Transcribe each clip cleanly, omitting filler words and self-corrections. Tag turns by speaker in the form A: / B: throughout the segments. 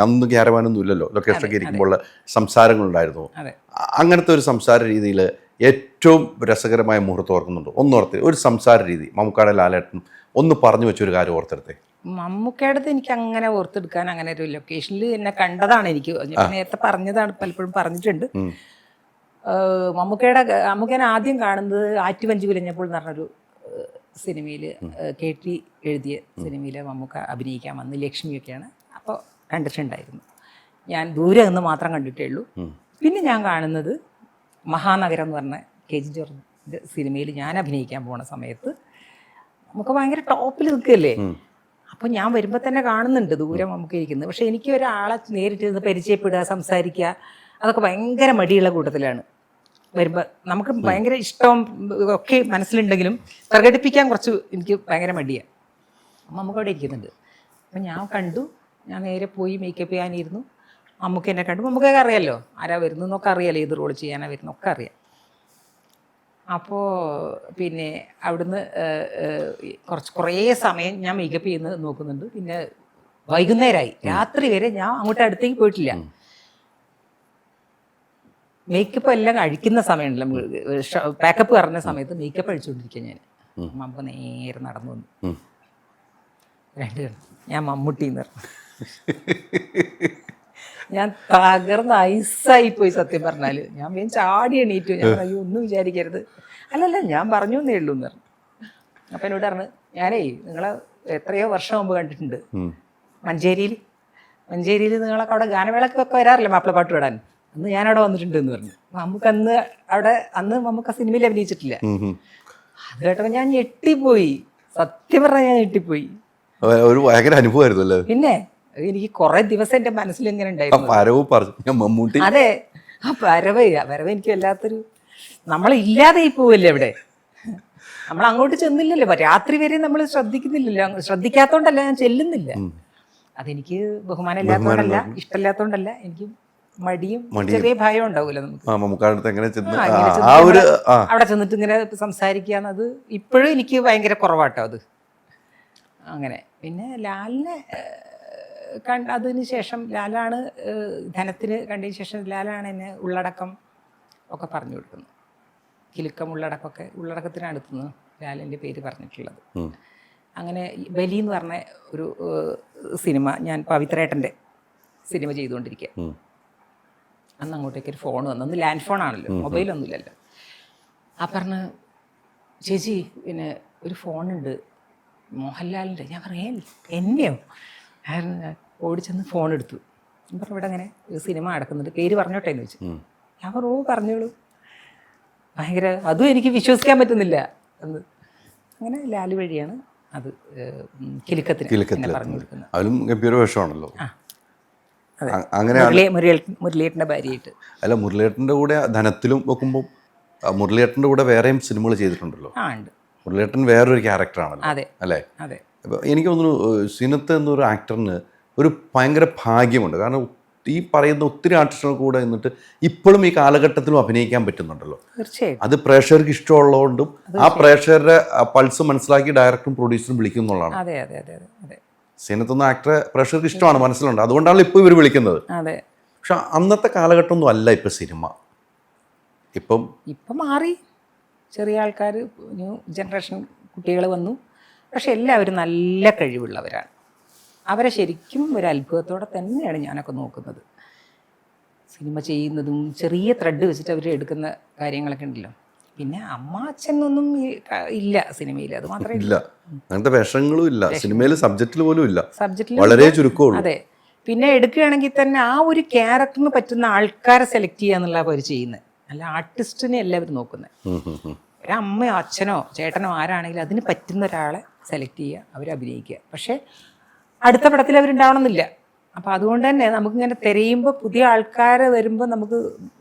A: അന്ന് ക്യാരവാനൊന്നും ഇല്ലല്ലോ, ലൊക്കേഷനൊക്കെ ഇരിക്കുമ്പോൾ സംസാരങ്ങളുണ്ടായിരുന്നു. അങ്ങനത്തെ ഒരു സംസാര രീതിയിൽ ഏറ്റവും രസകരമായ മുഹൂർത്തം ഓർക്കുന്നുണ്ടോ? ഒന്നോർത്ത് ഒരു സംസാര രീതി മമ്മൂക്കാടെ ലാലേട്ടൻ ഒന്ന് പറഞ്ഞു വെച്ചൊരു കാര്യം ഓർത്തെടുത്തേ.
B: മമ്മൂക്കയുടെ എനിക്ക് അങ്ങനെ ഓർത്തെടുക്കാൻ അങ്ങനെ ഒരു ലൊക്കേഷനിൽ എന്നെ കണ്ടതാണ്. എനിക്ക് നേരത്തെ പറഞ്ഞതാണ്, പലപ്പോഴും പറഞ്ഞിട്ടുണ്ട്. മമ്മൂക്കേനെ ആദ്യം കാണുന്നത് ആറ്റുവഞ്ചി വിലഞ്ഞപ്പോൾ എന്ന് പറഞ്ഞൊരു സിനിമയിൽ, KT എഴുതിയ സിനിമയിൽ മമ്മൂക്ക അഭിനയിക്കാൻ വന്ന്, ലക്ഷ്മിയൊക്കെയാണ്. അപ്പോൾ കണ്ടിട്ടുണ്ടായിരുന്നു. ഞാൻ ദൂരെ നിന്ന് മാത്രം കണ്ടിട്ടേ ഉള്ളൂ. പിന്നെ ഞാൻ കാണുന്നത് മഹാനഗരം എന്ന് പറഞ്ഞ KG ജോർജിൻ്റെ സിനിമയിൽ ഞാൻ അഭിനയിക്കാൻ പോണ സമയത്ത് നമുക്ക് ഭയങ്കര ടോപ്പിൽ നിൽക്കുകയല്ലേ. അപ്പോൾ ഞാൻ വരുമ്പോൾ തന്നെ കാണുന്നുണ്ട് ദൂരം നമുക്ക് ഇരിക്കുന്നത്. പക്ഷേ എനിക്ക് ഒരാളെ നേരിട്ട് നിന്ന് പരിചയപ്പെടുക, സംസാരിക്കുക, അതൊക്കെ ഭയങ്കര മടിയുള്ള കൂട്ടത്തിലാണ്. വരുമ്പോൾ നമുക്ക് ഭയങ്കര ഇഷ്ടവും ഒക്കെ മനസ്സിലുണ്ടെങ്കിലും പ്രകടിപ്പിക്കാൻ കുറച്ച് എനിക്ക് ഭയങ്കര മടിയാണ്. നമുക്ക് അവിടെ ഇരിക്കുന്നുണ്ട്. അപ്പം ഞാൻ കണ്ടു, ഞാൻ നേരെ പോയി മേക്കപ്പ് ചെയ്യാനിരുന്നു. മമ്മൂക്ക എന്നെ കണ്ടു. മമ്മൂക്കൊക്കെ അറിയാമല്ലോ ആരാ വരുന്നതെന്നൊക്കെ അറിയാമല്ലോ, ഏത് റോൾ ചെയ്യാനാണ് വരുന്നതൊക്കെ അറിയാം. അപ്പോൾ പിന്നെ അവിടുന്ന് കുറേ സമയം ഞാൻ മേക്കപ്പ് ചെയ്യുന്നത് നോക്കുന്നുണ്ട്. പിന്നെ വൈകുന്നേരമായി, രാത്രി വരെ ഞാൻ അങ്ങോട്ട് അടുത്തേക്ക് പോയിട്ടില്ല. മേക്കപ്പ് എല്ലാം അഴിക്കുന്ന സമയമുണ്ടല്ലോ, പാക്കപ്പ് പറഞ്ഞ സമയത്ത് മേക്കപ്പ് അഴിച്ചുകൊണ്ടിരിക്കുക ഞാൻ. മമ്മ നേരെ നടന്നു വന്നു. ഞാൻ മമ്മൂട്ടിന്ന് പറഞ്ഞു. ഞാൻ തകർന്ന് ഐസായിപ്പോയി സത്യം പറഞ്ഞാൽ. ഞാൻ വേഗം ചാടി എണീറ്റു. ഞാൻ അയ്യോ ഒന്നും വിചാരിക്കരുത്, അല്ലല്ല ഞാൻ പറഞ്ഞു എന്നേ ഉള്ളൂ എന്ന് പറഞ്ഞു. അപ്പം എന്നോട് പറഞ്ഞു, ഞാനേ നിങ്ങളെ എത്രയോ വർഷം മുമ്പ് കണ്ടിട്ടുണ്ട് മഞ്ചേരിയിൽ നിങ്ങളൊക്കെ അവിടെ ഗാനമേളക്കൊക്കെ വരാറില്ല മാപ്പിളപ്പാട്ട് പാടാൻ. അന്ന് ഞാനവിടെ വന്നിട്ടുണ്ട് എന്ന് പറഞ്ഞു. നമുക്ക് അന്ന് നമുക്ക് സിനിമയിൽ അഭിനയിച്ചിട്ടില്ല. അത് കേട്ടപ്പോൾ ഞാൻ ഞെട്ടിപ്പോയി, സത്യം പറഞ്ഞാൽ ഞാൻ ഞെട്ടിപ്പോയി.
A: ഒരു ഭയങ്കര അനുഭവമായിരുന്നു.
B: പിന്നെ എനിക്ക് കുറെ ദിവസം എൻ്റെ മനസ്സിൽ ഇങ്ങനെ ഉണ്ടായിരുന്നു. അതെ, ആ വരവ് എനിക്ക് വല്ലാത്തൊരു, നമ്മളില്ലാതെ പോവല്ലേ അവിടെ. നമ്മൾ അങ്ങോട്ട് ചെന്നില്ലല്ലോ, രാത്രി വരെ നമ്മൾ ശ്രദ്ധിക്കുന്നില്ലല്ലോ. ശ്രദ്ധിക്കാത്തോണ്ടല്ല, ഞാൻ ചെല്ലുന്നില്ല. അതെനിക്ക് ബഹുമാനം ഇല്ലാത്തോണ്ടല്ല, ഇഷ്ടമില്ലാത്തോണ്ടല്ല, എനിക്ക് മടിയും ചെറിയ ഭയം ഉണ്ടാവൂല്ലോ നമുക്ക്. അവിടെ ചെന്നിട്ട് ഇങ്ങനെ സംസാരിക്കാന്നത് ഇപ്പോഴും എനിക്ക് ഭയങ്കര കുറവാട്ടോ അത്. അങ്ങനെ പിന്നെ ലാലിനെ അതിന് ശേഷം ലാലാണ് ധനത്തിന് കണ്ടതിന് ശേഷം ലാലാണ് എന്നെ ഉള്ളടക്കം ഒക്കെ പറഞ്ഞു കൊടുക്കുന്നത്. കിലുക്കം ഉള്ളടക്കമൊക്കെ, ഉള്ളടക്കത്തിനടുത്തുനിന്ന് ലാലിൻ്റെ പേര് പറഞ്ഞിട്ടുള്ളത്. അങ്ങനെ ബലി എന്ന് പറഞ്ഞ ഒരു സിനിമ ഞാൻ പവിത്രേട്ടൻ്റെ സിനിമ ചെയ്തുകൊണ്ടിരിക്കുക. അന്ന് അങ്ങോട്ടേക്ക് ഒരു ഫോൺ വന്നു. അന്ന് ലാൻഡ് ഫോണാണല്ലോ, മൊബൈലൊന്നുമില്ലല്ലോ. ആ പറഞ്ഞ്, ചേച്ചി പിന്നെ ഒരു ഫോണുണ്ട് മോഹൻലാലിൻ്റെ. ഞാൻ പറയാം എന്നെയോ? ഓടിച്ചെന്ന് ഫോൺ എടുത്തു. ഞാൻ പറഞ്ഞു ഇവിടെ അങ്ങനെ ഒരു സിനിമ നടക്കുന്നുണ്ട്, പേര് പറഞ്ഞോട്ടെ എന്ന് വെച്ചു. ഞാൻ പറഞ്ഞു പറഞ്ഞോളൂ. ഭയങ്കര അതും എനിക്ക് വിശ്വസിക്കാൻ പറ്റുന്നില്ല എന്ന്. അങ്ങനെ ലാല് വഴിയാണ് അത് കിലുക്കത്തിന് പറഞ്ഞു കൊടുക്കുന്നത്.
A: അതിലും ഗംഭീര വേഷമാണല്ലോ.
B: അങ്ങനെ മുരളിയേട്ടൻ്റെ ഭാര്യയായിട്ട്.
A: അല്ല, മുരളിയേട്ടൻ്റെ കൂടെ ധനത്തിലും വെക്കുമ്പോൾ മുരളിയേട്ടൻ്റെ കൂടെ വേറെയും സിനിമകൾ ചെയ്തിട്ടുണ്ടല്ലോ.
B: ഉണ്ട്.
A: മുരളിയേട്ടൻ വേറൊരു ക്യാരക്ടറാണല്ലോ അല്ലേ?
B: അതെ.
A: എനിക്ക് തോന്നുന്നു സിനത്ത് എന്നൊരു ആക്ടറിന് ഒരു ഭയങ്കര ഭാഗ്യമുണ്ട്. കാരണം ഈ പറയുന്ന ഒത്തിരി ആർട്ടിസ്റ്റുകൾ കൂടെ നിന്നിട്ട് ഇപ്പോഴും ഈ കാലഘട്ടത്തിലും അഭിനയിക്കാൻ പറ്റുന്നുണ്ടല്ലോ.
B: തീർച്ചയായും.
A: അത് പ്രേക്ഷകർക്ക് ഇഷ്ടമുള്ളതുകൊണ്ടും ആ പ്രേക്ഷകരുടെ പൾസ് മനസ്സിലാക്കി ഡയറക്ടറും പ്രൊഡ്യൂസറും വിളിക്കുന്നുള്ളതാണ്.
B: അതെ അതെ അതെ അതെ.
A: സിനത്തൊന്ന ആക്ടറെ പ്രേക്ഷകർക്ക് ഇഷ്ടമാണ്, മനസ്സിലുണ്ട്. അതുകൊണ്ടാണ് ഇപ്പോൾ ഇവർ വിളിക്കുന്നത്.
B: അതെ.
A: പക്ഷെ അന്നത്തെ കാലഘട്ടമൊന്നും അല്ല ഇപ്പം സിനിമ. ഇപ്പം
B: മാറി. ചെറിയ ആൾക്കാർ, ന്യൂ ജനറേഷൻ കുട്ടികൾ വന്നു. പക്ഷെ എല്ലാവരും നല്ല കഴിവുള്ളവരാണ്. അവരെ ശരിക്കും ഒരു അത്ഭുതത്തോടെ തന്നെയാണ് ഞാനൊക്കെ നോക്കുന്നത്. സിനിമ ചെയ്യുന്നതും ചെറിയ ത്രെഡ് വെച്ചിട്ട് അവർ എടുക്കുന്ന കാര്യങ്ങളൊക്കെ ഉണ്ടല്ലോ. പിന്നെ അമ്മ അച്ഛനൊന്നും ഇല്ല സിനിമയിൽ, അത് മാത്രമേ
A: ഇല്ല. അങ്ങനത്തെ വേഷങ്ങളും ഇല്ല സിനിമയിൽ, സബ്ജക്റ്റിൽ പോലും ഇല്ല, വളരെ ചുരുക്കമുള്ളൂ.
B: അതെ. പിന്നെ എടുക്കുകയാണെങ്കിൽ തന്നെ ആ ഒരു ക്യാരക്ടറിന് പറ്റുന്ന ആൾക്കാരെ സെലക്ട് ചെയ്യുക എന്നുള്ള അവർ ചെയ്യുന്നത്, അല്ല ആർട്ടിസ്റ്റിനെ എല്ലാവരും നോക്കുന്നത്. ഒരമ്മയോ അച്ഛനോ ചേട്ടനോ ആരാണെങ്കിലും അതിന് പറ്റുന്ന ഒരാളെ സെലക്ട് ചെയ്യുക, അവർ അഭിനയിക്കുക. പക്ഷേ അടുത്ത പടത്തിൽ അവരുണ്ടാവണമെന്നില്ല. അപ്പോൾ അതുകൊണ്ട് തന്നെ നമുക്കിങ്ങനെ തിരയുമ്പോൾ പുതിയ ആൾക്കാരെ വരുമ്പോൾ നമുക്ക്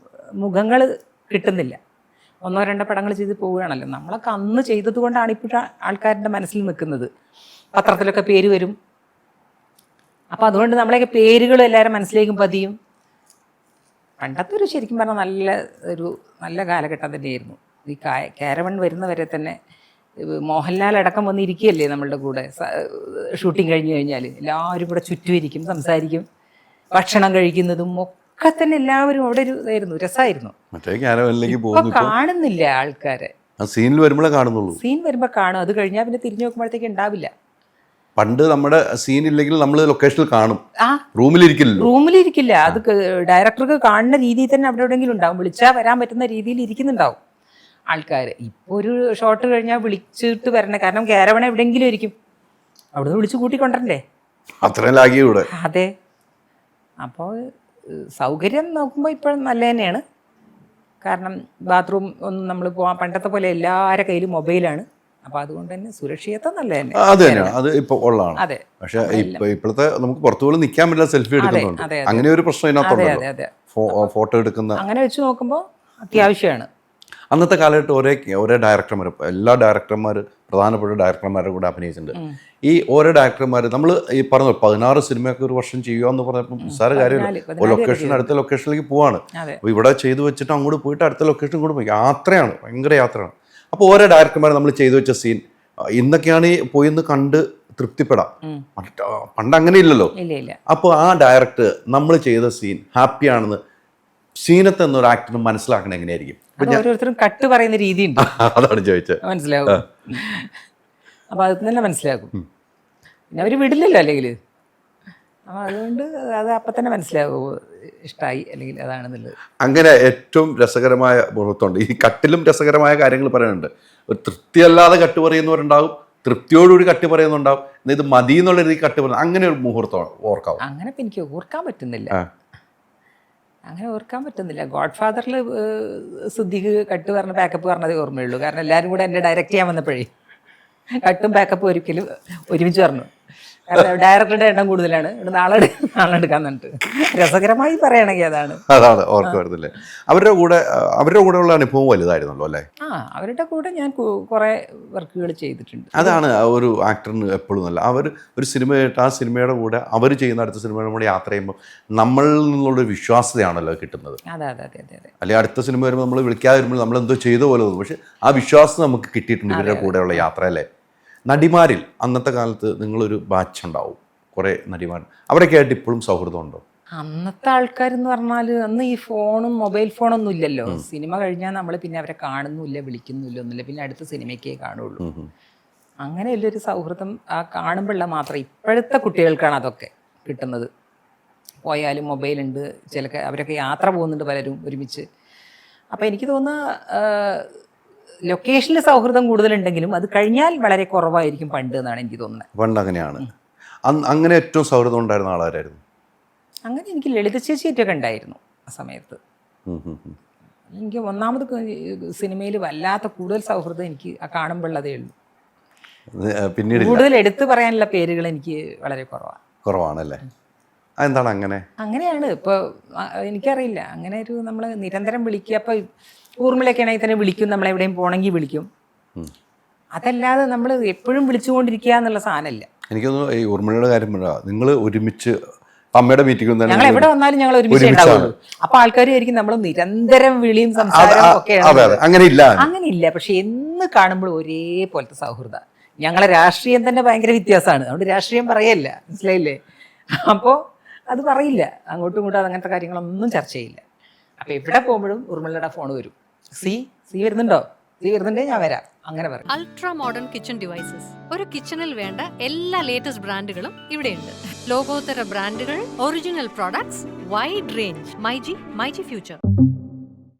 B: മുഖങ്ങൾ കിട്ടുന്നില്ല. 1-2 പടങ്ങൾ ചെയ്ത് പോവുകയാണല്ലോ. നമ്മളൊക്കെ അന്ന് ചെയ്തത് കൊണ്ടാണ് ഇപ്പോൾ ആൾക്കാരുടെ മനസ്സിൽ നിൽക്കുന്നത്. പത്രത്തിലൊക്കെ പേര് വരും. അപ്പോൾ അതുകൊണ്ട് നമ്മളെയൊക്കെ പേരുകളും എല്ലാവരും മനസ്സിലേക്കും പതിയും. പണ്ടത്തെ ഒരു ശരിക്കും പറഞ്ഞാൽ നല്ല കാലഘട്ടം തന്നെയായിരുന്നു. ഈ കാരവൺ വരുന്നവരെ തന്നെ മോഹൻലാൽ അടക്കം വന്നിരിക്കുകയല്ലേ നമ്മളുടെ കൂടെ. ഷൂട്ടിങ് കഴിഞ്ഞ് കഴിഞ്ഞാൽ എല്ലാവരും കൂടെ ചുറ്റും ഇരിക്കും, സംസാരിക്കും. ഭക്ഷണം കഴിക്കുന്നതും ഒക്കെ തന്നെ എല്ലാവരും അവിടെ ഒരു ഇതായിരുന്നു, രസമായിരുന്നു.
A: മറ്റേ ക്യാരവനിലേക്ക്
B: ഇപ്പൊ
A: പോകുന്നു.
B: കാണുന്നില്ല ആൾക്കാരെ.
A: ആ സീനിൽ വരുമ്പോഴേ കാണുന്നുള്ളൂ.
B: സീൻ വരുമ്പോ കാണും, അത് കഴിഞ്ഞാൽ പിന്നെ തിരിഞ്ഞു നോക്കുമ്പോഴത്തേക്ക് ഉണ്ടാവില്ല.
A: പണ്ട് നമ്മുടെ സീൻ ഇല്ലെങ്കിൽ നമ്മൾ ലൊക്കേഷനിൽ കാണും,
B: ആ
A: റൂമിലിരിക്കില്ലല്ലോ.
B: റൂമിലിരിക്കില്ല, അത് ഡയറക്ടർക്ക് കാണുന്ന രീതിയിൽ തന്നെ അവിടെ എവിടെയെങ്കിലും ഉണ്ടാവും, വിളിച്ചാൽ വരാൻ പറ്റുന്ന രീതിയിൽ ഇരിക്കുന്നുണ്ടാവും ആൾക്കാർ. ഇപ്പോൾ ഒരു ഷോട്ട് കഴിഞ്ഞാൽ വിളിച്ചിട്ട് വരണേ, കാരണം ക്യാരവൺ എവിടെയെങ്കിലും ഇരിക്കും, അവിടുന്ന് വിളിച്ച് കൂട്ടിക്കൊണ്ടരണ്ടേ.
A: അത്രയും ലാഗിയ ഇവിടെ.
B: അതെ, അപ്പോൾ സൗകര്യം നോക്കുമ്പോൾ ഇപ്പോഴും നല്ല തന്നെയാണ്. കാരണം ബാത്റൂം ഒന്നും നമ്മൾ പോകാൻ പണ്ടത്തെ പോലെ എല്ലാവരുടെ കയ്യിലും മൊബൈലാണ്. അപ്പോൾ അതുകൊണ്ട് തന്നെ സുരക്ഷിതത്വം നല്ല തന്നെ.
A: അത് തന്നെയാണ്, അത് ഇപ്പോൾ ഉള്ളതാണ്.
B: അതെ,
A: പക്ഷെ ഇപ്പോഴത്തെ നമുക്ക് പുറത്തു പോലും നിൽക്കാൻ പറ്റില്ല, സെൽഫി എടുക്കുന്നുണ്ട്.
B: അതെ,
A: അങ്ങനെ ഒരു പ്രശ്നം ഇതിനകത്തുണ്ടല്ലോ,
B: അതെ.
A: ഫോട്ടോ എടുക്കുന്ന.
B: അങ്ങനെ വെച്ച് നോക്കുമ്പോൾ അത്യാവശ്യമാണ്.
A: അന്നത്തെ കാലഘട്ടം ഓരോ ഡയറക്ടർമാർ, എല്ലാ ഡയറക്ടർമാർ, പ്രധാനപ്പെട്ട ഡയറക്ടർമാരുടെ കൂടെ അഭിനയിച്ചിട്ടുണ്ട്. ഈ ഓരോ ഡയറക്ടർമാർ നമ്മൾ ഈ പറഞ്ഞു 16 സിനിമയൊക്കെ ഒരു വർഷം ചെയ്യുക എന്ന് പറഞ്ഞപ്പോൾ നിസ്സാര കാര്യമില്ല. ലൊക്കേഷൻ അടുത്ത ലൊക്കേഷനിലേക്ക് പോവാണ്. അപ്പോൾ ഇവിടെ ചെയ്തു വെച്ചിട്ട് അങ്ങോട്ട് പോയിട്ട് അടുത്ത ലൊക്കേഷൻ കൂടെ പോയി, യാത്രയാണ്, ഭയങ്കര യാത്രയാണ്. അപ്പോൾ ഓരോ ഡയറക്ടർമാർ നമ്മൾ ചെയ്തു വെച്ച സീൻ ഇന്നൊക്കെയാണ് പോയി ഒന്ന് കണ്ട് തൃപ്തിപ്പെടാം. പണ്ട് അങ്ങനെ ഇല്ലല്ലോ. അപ്പോൾ ആ ഡയറക്ടർ നമ്മൾ ചെയ്ത സീൻ ഹാപ്പിയാണെന്ന് സീനത്ത് എന്നൊരു ആക്ടറിന് മനസ്സിലാക്കണം എങ്ങനെയായിരിക്കും?
B: ഓരോരുത്തരും കട്ട് പറയുന്ന രീതി ഉണ്ട്,
A: അതാണ് ചോദിച്ചത്.
B: മനസ്സിലാവും. അപ്പൊ അത് തന്നെ മനസ്സിലാക്കും. പിന്നെ അവര് വിടില്ലല്ലോ അല്ലെങ്കിൽ. അപ്പൊ അതുകൊണ്ട് അത് അപ്പൊ തന്നെ മനസ്സിലാവും ഇഷ്ടമായി അല്ലെങ്കിൽ അതാണെന്നുള്ളത്.
A: അങ്ങനെ ഏറ്റവും രസകരമായ മുഹൂർത്തമുണ്ട്. ഈ കട്ടിലും രസകരമായ കാര്യങ്ങൾ പറയാനുണ്ട്. ഒരു തൃപ്തിയല്ലാതെ കട്ട് പറയുന്നവരുണ്ടാവും, തൃപ്തിയോടുകൂടി കട്ട് പറയുന്നുണ്ടാവും, ഇത് മതി എന്നുള്ള രീതി കട്ട് പറയുന്നത്. അങ്ങനെ ഒരു മുഹൂർത്തം ഓർക്കാവും?
B: അങ്ങനെ ഇപ്പം എനിക്ക് ഓർക്കാൻ പറ്റുന്നില്ല. ഗോഡ് ഫാദറിൽ സിദ്ദിഖ് കട്ട് പറഞ്ഞ ബാക്കപ്പ് പറഞ്ഞതേ ഓർമ്മയുള്ളൂ. കാരണം എല്ലാവരും കൂടെ എന്നെ ഡയറക്റ്റ് ചെയ്യാൻ വന്നപ്പോഴേ കട്ടും ബാക്കപ്പും ഒരിക്കലും ഒരുമിച്ച് പറഞ്ഞു. കാരണം ഡയറക്ടറുടെ എണ്ണം കൂടുതലാണ്, നാളെ എടുക്കാൻ പറഞ്ഞിട്ട്. രസകരമായി പറയണമെങ്കിൽ അതാണ്
A: ഓർക്ക വരുന്നില്ലേ. അവരുടെ കൂടെ ഉള്ള അനുഭവം വലുതായിരുന്നല്ലോ അല്ലേ?
B: അവരുടെ കൂടെ ഞാൻ കുറെ വർക്കുകൾ ചെയ്തിട്ടുണ്ട്.
A: അതാണ് ഒരു ആക്ടറിന് എപ്പോഴും നല്ല. അവർ ഒരു സിനിമ കേട്ട് ആ സിനിമയുടെ കൂടെ അവർ ചെയ്യുന്ന അടുത്ത സിനിമയുടെ കൂടെ യാത്ര ചെയ്യുമ്പോൾ നമ്മളിൽ നിന്നുള്ളൊരു വിശ്വാസതയാണല്ലോ കിട്ടുന്നത്.
B: അതെ.
A: അല്ലെങ്കിൽ അടുത്ത സിനിമ വരുമ്പോൾ നമ്മൾ വിളിക്കാതെ വരുമ്പോൾ നമ്മൾ എന്തോ ചെയ്ത പോലെ തോന്നും. പക്ഷെ ആ വിശ്വാസം നമുക്ക് കിട്ടിയിട്ടുണ്ട് ഇവരുടെ കൂടെയുള്ള യാത്ര അല്ലേ. നടിമാരിൽ അന്നത്തെ കാലത്ത് നിങ്ങളൊരു ബാച്ച് ഉണ്ടാവും, കുറേ നടിമാർ, അവരൊക്കെ ആയിട്ട് ഇപ്പോഴും സൗഹൃദമുണ്ടോ?
B: അന്നത്തെ ആൾക്കാരെന്ന് പറഞ്ഞാൽ അന്ന് ഈ ഫോണും മൊബൈൽ ഫോണൊന്നും ഇല്ലല്ലോ. സിനിമ കഴിഞ്ഞാൽ നമ്മൾ പിന്നെ അവരെ കാണുന്നില്ല, വിളിക്കുന്നില്ല, ഒന്നുമില്ല, പിന്നെ അടുത്ത സിനിമയ്ക്കേ കാണുള്ളൂ. അങ്ങനെ വലിയൊരു സൗഹൃദം ആ കാണുമ്പോഴുള്ള മാത്രം. ഇപ്പോഴത്തെ കുട്ടികൾക്കാണ് അതൊക്കെ കിട്ടുന്നത്. പോയാലും മൊബൈലുണ്ട്, അവരൊക്കെ യാത്ര പോകുന്നുണ്ട് പലരും ഒരുമിച്ച്. അപ്പം എനിക്ക് തോന്നുന്നു ലൊക്കേഷനിൽ സൗഹൃദം കൂടുതലുണ്ടെങ്കിലും അത് കഴിഞ്ഞാൽ വളരെ കുറവായിരിക്കും പണ്ട് എന്നാണ് എനിക്ക് തോന്നുന്നത്.
A: പണ്ട് അങ്ങനെയാണ്. അങ്ങനെ ഏറ്റവും സൗഹൃദം ഉണ്ടായിരുന്ന ആളാരായിരുന്നു?
B: അങ്ങനെ എനിക്ക് ലളിത ചേച്ചിയൊക്കെ ഉണ്ടായിരുന്നു ആ സമയത്ത്. എനിക്ക് ഒന്നാമത് സിനിമയിൽ വല്ലാത്ത കൂടുതൽ സൗഹൃദം എനിക്ക് കാണുമ്പോഴതേ ഉള്ളൂ.
A: പിന്നീട്
B: കൂടുതൽ എടുത്തു പറയാനുള്ള പേരുകൾ എനിക്ക് വളരെ
A: കുറവാണല്ലേ? അതെന്താണ് അങ്ങനെ?
B: അങ്ങനെയാണ്. ഇപ്പോൾ എനിക്കറിയില്ല, അങ്ങനെ ഒരു നമ്മൾ നിരന്തരം വിളിക്കുക. അപ്പോൾ ഊർമിളയൊക്കെ ആണെങ്കിൽ തന്നെ വിളിക്കും, നമ്മളെവിടെയും പോകണമെങ്കിൽ വിളിക്കും. അതല്ലാതെ നമ്മൾ എപ്പോഴും വിളിച്ചുകൊണ്ടിരിക്കുക എന്നുള്ള സാധനമല്ല.
A: എനിക്കൊന്ന് ഈ ഊർമിളയുടെ കാര്യം പറയാം. നിങ്ങൾ ഒരുമിച്ച് അമ്മയുടെ മീറ്റിംഗ്
B: ഞങ്ങൾ എവിടെ വന്നാലും ഞങ്ങൾ ഒരുമിച്ച് ഉണ്ടാവുള്ളൂ. അപ്പൊ ആൾക്കാർ ആയിരിക്കും നമ്മൾ നിരന്തരം വിളിയും സംസാരവും ഒക്കെയാണ്. അങ്ങനെയില്ല. പക്ഷെ എന്ന് കാണുമ്പോൾ ഒരേപോലത്തെ സൗഹൃദ. ഞങ്ങളെ രാഷ്ട്രീയം തന്നെ ഭയങ്കര വ്യത്യാസമാണ്. അതുകൊണ്ട് രാഷ്ട്രീയം പറയല്ല, മനസ്സിലായില്ലേ? അപ്പോൾ അത് പറയില്ല, അങ്ങോട്ടും ഇങ്ങോട്ടും അങ്ങനത്തെ കാര്യങ്ങളൊന്നും ചർച്ച ചെയ്യില്ല. അപ്പൊ എവിടെ പോകുമ്പോഴും ഊർമിളയുടെ ഫോൺ വരും. സി വരുന്നുണ്ടോ? സി വരുന്നുണ്ടേ ഞാൻ വരാം, അങ്ങനെ പറയും.
C: Ultra modern kitchen devices. ഒരു കിച്ചണിൽ വേണ്ട എല്ലാ ലേറ്റസ്റ്റ് ബ്രാൻഡുകളും ഇവിടെയുണ്ട്. ലോകോത്തര ബ്രാൻഡുകൾ, original products, wide range. MyG future.